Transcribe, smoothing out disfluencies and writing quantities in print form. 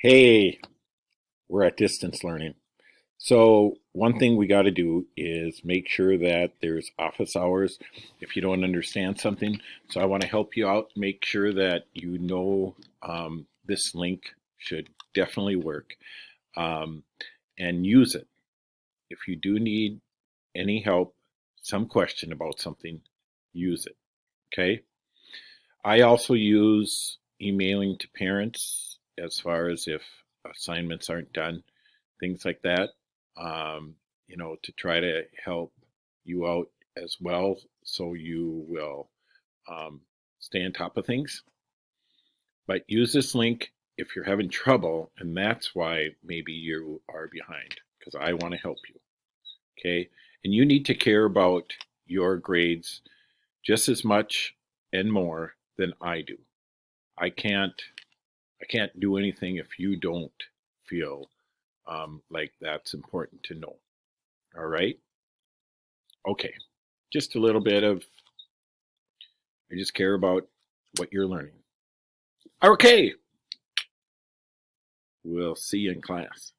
Hey, we're at distance learning. So, one thing we got to do is make sure that there's office hours if you don't understand something. So, I want to help you out, make sure that you know this link should definitely work um, and use it. If you do need any help, some question about something, use it. Okay. I also use emailing to parents as far as if assignments aren't done, things like that, um, to try to help you out as well so you will um, stay on top of things. But use this link if you're having trouble, and that's why maybe you are behind, because I want to help you. Okay. And you need to care about your grades just as much and more than I do. I can't I can't do anything if you don't feel like that's important to know. All right. Okay. Just a little bit of I just care about what you're learning. Okay. We'll see you in class.